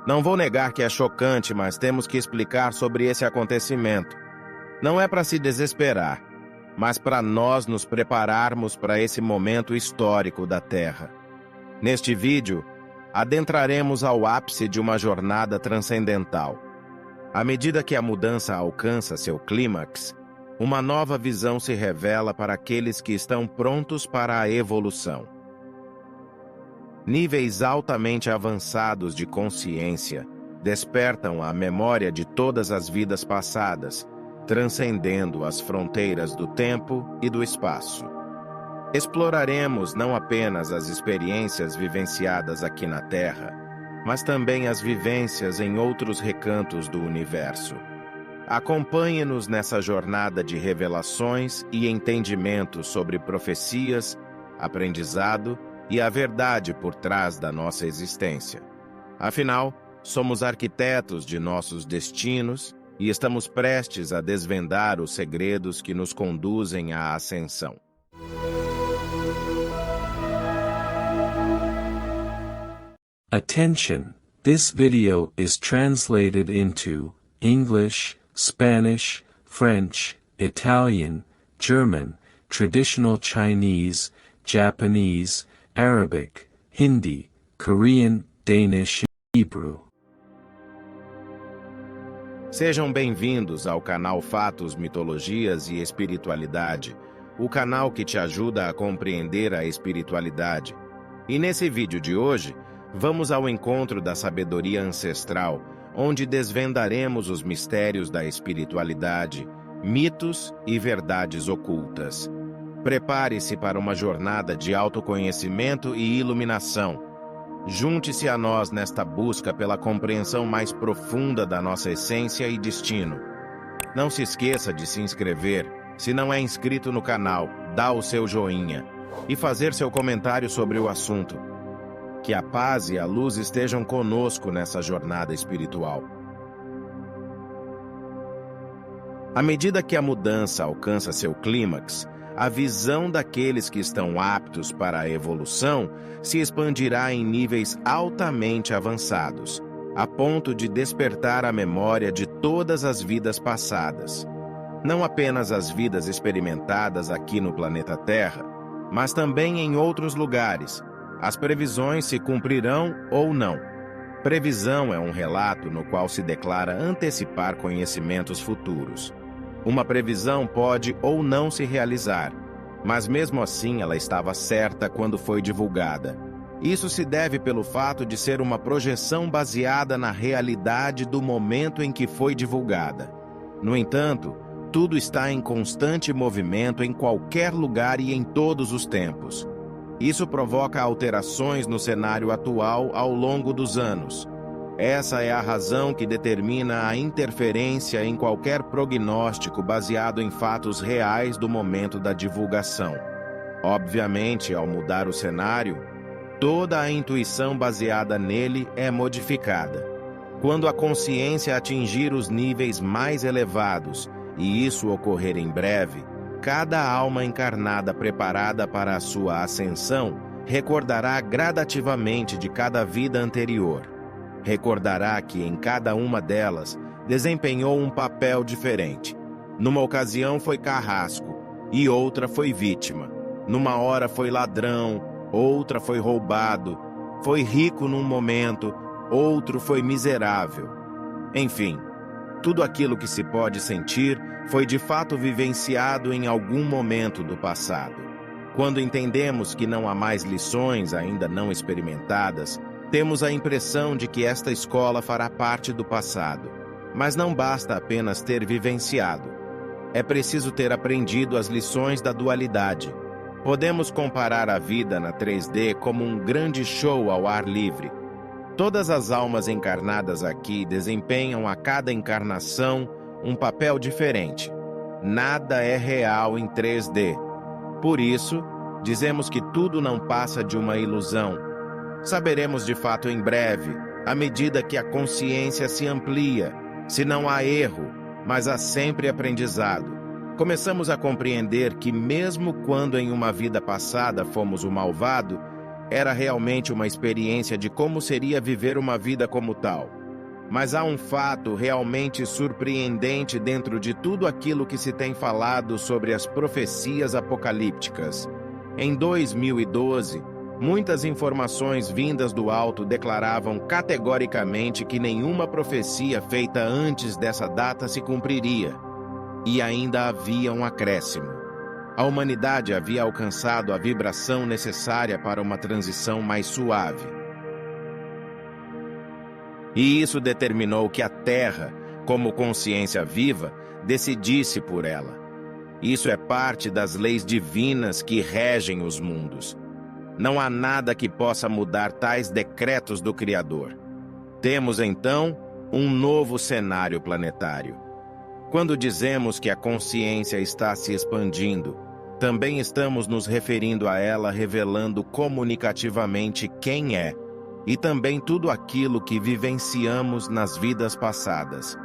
Não vou negar que é chocante, mas temos que explicar sobre esse acontecimento. Não é para se desesperar, mas para nós nos prepararmos para esse momento histórico da Terra. Neste vídeo, adentraremos ao ápice de uma jornada transcendental. À medida que a mudança alcança seu clímax, uma nova visão se revela para aqueles que estão prontos para a evolução. Níveis altamente avançados de consciência despertam a memória de todas as vidas passadas, transcendendo as fronteiras do tempo e do espaço. Exploraremos não apenas as experiências vivenciadas aqui na Terra, mas também as vivências em outros recantos do universo. Acompanhe-nos nessa jornada de revelações e entendimento sobre profecias, aprendizado e a verdade por trás da nossa existência. Afinal, somos arquitetos de nossos destinos e estamos prestes a desvendar os segredos que nos conduzem à ascensão. Attention! This video is translated into English, Spanish, French, Italian, German, Traditional Chinese, Japanese, Arabic, Hindi, Korean, Danish e Hebrew. Sejam bem-vindos ao canal Fatos, Mitologias e Espiritualidade, o canal que te ajuda a compreender a espiritualidade. E nesse vídeo de hoje, vamos ao encontro da sabedoria ancestral, onde desvendaremos os mistérios da espiritualidade, mitos e verdades ocultas. Prepare-se para uma jornada de autoconhecimento e iluminação. Junte-se a nós nesta busca pela compreensão mais profunda da nossa essência e destino. Não se esqueça de se inscrever, se não é inscrito no canal, dá o seu joinha e fazer seu comentário sobre o assunto. Que a paz e a luz estejam conosco nessa jornada espiritual. À medida que a mudança alcança seu clímax, a visão daqueles que estão aptos para a evolução se expandirá em níveis altamente avançados, a ponto de despertar a memória de todas as vidas passadas. Não apenas as vidas experimentadas aqui no planeta Terra, mas também em outros lugares. As previsões se cumprirão ou não. Previsão é um relato no qual se declara antecipar conhecimentos futuros. Uma previsão pode ou não se realizar, mas mesmo assim ela estava certa quando foi divulgada. Isso se deve pelo fato de ser uma projeção baseada na realidade do momento em que foi divulgada. No entanto, tudo está em constante movimento em qualquer lugar e em todos os tempos. Isso provoca alterações no cenário atual ao longo dos anos. Essa é a razão que determina a interferência em qualquer prognóstico baseado em fatos reais do momento da divulgação. Obviamente, ao mudar o cenário, toda a intuição baseada nele é modificada. Quando a consciência atingir os níveis mais elevados, e isso ocorrer em breve, cada alma encarnada preparada para a sua ascensão recordará gradativamente de cada vida anterior. Recordará que em cada uma delas desempenhou um papel diferente. Numa ocasião foi carrasco e outra foi vítima. Numa hora foi ladrão, outra foi roubado. Foi rico num momento, outro foi miserável. Enfim, tudo aquilo que se pode sentir foi de fato vivenciado em algum momento do passado. Quando entendemos que não há mais lições ainda não experimentadas, temos a impressão de que esta escola fará parte do passado. Mas não basta apenas ter vivenciado. É preciso ter aprendido as lições da dualidade. Podemos comparar a vida na 3D como um grande show ao ar livre. Todas as almas encarnadas aqui desempenham a cada encarnação um papel diferente. Nada é real em 3D. Por isso, dizemos que tudo não passa de uma ilusão. Saberemos de fato em breve, à medida que a consciência se amplia. Se não há erro, mas há sempre aprendizado. Começamos a compreender que mesmo quando em uma vida passada fomos o malvado, Era realmente uma experiência de como seria viver uma vida como tal. Mas há um fato realmente surpreendente dentro de tudo aquilo que se tem falado sobre as profecias apocalípticas. Em 2012, muitas informações vindas do alto declaravam categoricamente que nenhuma profecia feita antes dessa data se cumpriria. E ainda havia um acréscimo. A humanidade havia alcançado a vibração necessária para uma transição mais suave. E isso determinou que a Terra, como consciência viva, decidisse por ela. Isso é parte das leis divinas que regem os mundos. Não há nada que possa mudar tais decretos do Criador. Temos, então, um novo cenário planetário. Quando dizemos que a consciência está se expandindo, também estamos nos referindo a ela revelando comunicativamente quem é, e também tudo aquilo que vivenciamos nas vidas passadas.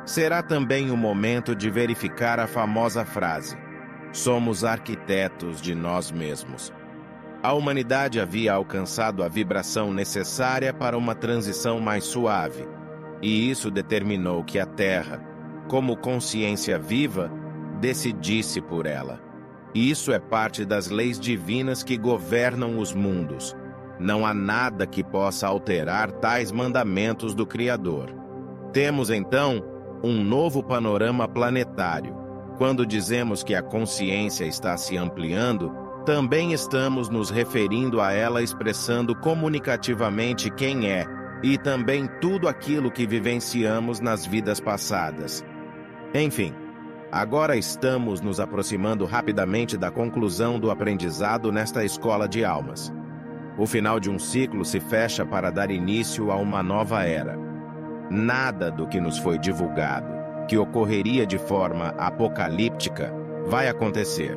Será também o momento de verificar a famosa frase: somos arquitetos de nós mesmos. A humanidade havia alcançado a vibração necessária para uma transição mais suave, e isso determinou que a Terra, como consciência viva, decidisse por ela. Isso é parte das leis divinas que governam os mundos. Não há nada que possa alterar tais mandamentos do Criador. Temos, então, um novo panorama planetário. Quando dizemos que a consciência está se ampliando, também estamos nos referindo a ela expressando comunicativamente quem é, e também tudo aquilo que vivenciamos nas vidas passadas. Enfim, agora estamos nos aproximando rapidamente da conclusão do aprendizado nesta escola de almas. O final de um ciclo se fecha para dar início a uma nova era. Nada do que nos foi divulgado, que ocorreria de forma apocalíptica, vai acontecer.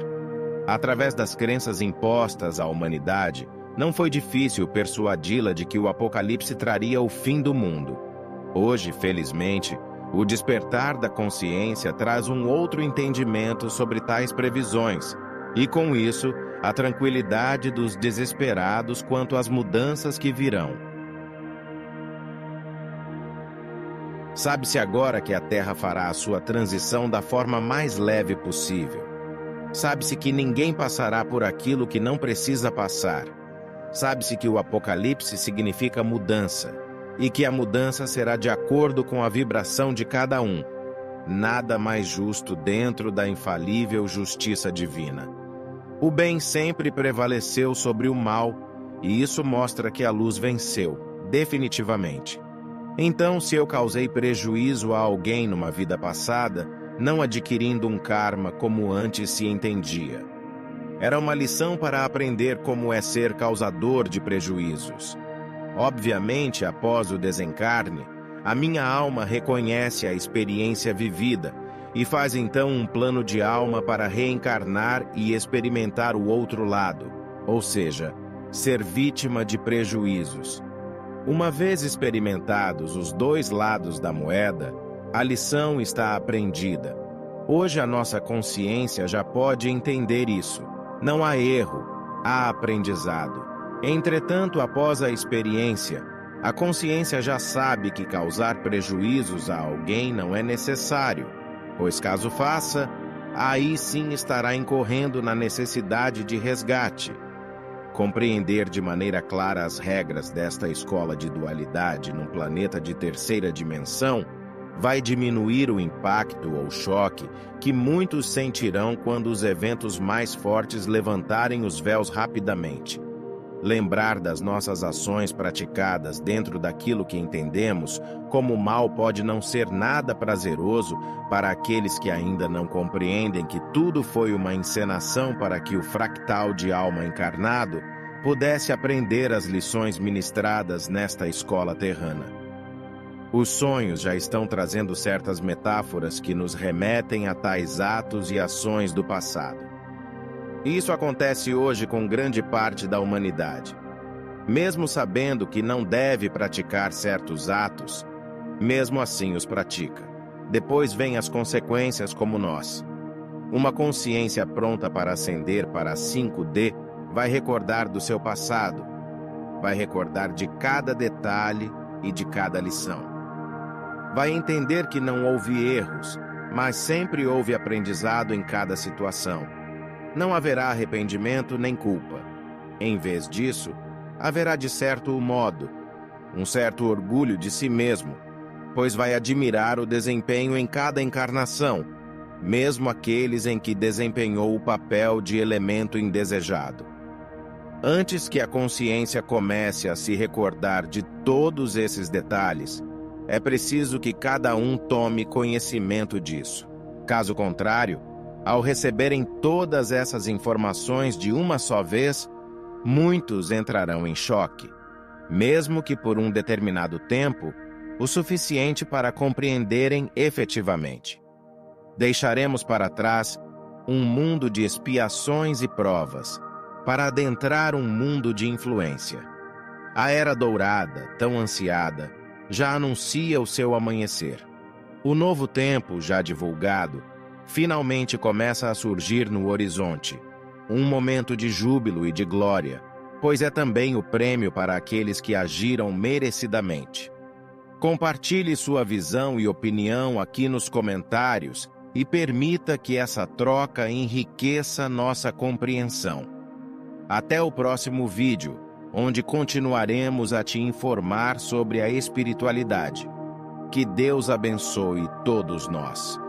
Através das crenças impostas à humanidade, não foi difícil persuadi-la de que o apocalipse traria o fim do mundo. Hoje, felizmente, o despertar da consciência traz um outro entendimento sobre tais previsões, e com isso, a tranquilidade dos desesperados quanto às mudanças que virão. Sabe-se agora que a Terra fará a sua transição da forma mais leve possível. Sabe-se que ninguém passará por aquilo que não precisa passar. Sabe-se que o Apocalipse significa mudança, e que a mudança será de acordo com a vibração de cada um. Nada mais justo dentro da infalível justiça divina. O bem sempre prevaleceu sobre o mal, e isso mostra que a luz venceu, definitivamente. Então, se eu causei prejuízo a alguém numa vida passada, não adquirindo um karma como antes se entendia. Era uma lição para aprender como é ser causador de prejuízos. Obviamente, após o desencarne, a minha alma reconhece a experiência vivida e faz então um plano de alma para reencarnar e experimentar o outro lado, ou seja, ser vítima de prejuízos. Uma vez experimentados os dois lados da moeda, a lição está aprendida. Hoje a nossa consciência já pode entender isso. Não há erro, há aprendizado. Entretanto, após a experiência, a consciência já sabe que causar prejuízos a alguém não é necessário, pois caso faça, aí sim estará incorrendo na necessidade de resgate. Compreender de maneira clara as regras desta escola de dualidade num planeta de terceira dimensão vai diminuir o impacto ou choque que muitos sentirão quando os eventos mais fortes levantarem os véus rapidamente. Lembrar das nossas ações praticadas dentro daquilo que entendemos como mal pode não ser nada prazeroso para aqueles que ainda não compreendem que tudo foi uma encenação para que o fractal de alma encarnado pudesse aprender as lições ministradas nesta escola terrana. Os sonhos já estão trazendo certas metáforas que nos remetem a tais atos e ações do passado. Isso acontece hoje com grande parte da humanidade. Mesmo sabendo que não deve praticar certos atos, mesmo assim os pratica. Depois vêm as consequências como nós. Uma consciência pronta para ascender para a 5D vai recordar do seu passado, vai recordar de cada detalhe e de cada lição. Vai entender que não houve erros, mas sempre houve aprendizado em cada situação. Não haverá arrependimento nem culpa. Em vez disso, haverá de certo modo, um certo orgulho de si mesmo, pois vai admirar o desempenho em cada encarnação, mesmo aqueles em que desempenhou o papel de elemento indesejado. Antes que a consciência comece a se recordar de todos esses detalhes, é preciso que cada um tome conhecimento disso. Caso contrário, ao receberem todas essas informações de uma só vez, muitos entrarão em choque, mesmo que por um determinado tempo, o suficiente para compreenderem efetivamente. Deixaremos para trás um mundo de expiações e provas, para adentrar um mundo de influência. A Era Dourada, tão ansiada, já anuncia o seu amanhecer. O novo tempo, já divulgado, finalmente começa a surgir no horizonte, um momento de júbilo e de glória, pois é também o prêmio para aqueles que agiram merecidamente. Compartilhe sua visão e opinião aqui nos comentários e permita que essa troca enriqueça nossa compreensão. Até o próximo vídeo, onde continuaremos a te informar sobre a espiritualidade. Que Deus abençoe todos nós.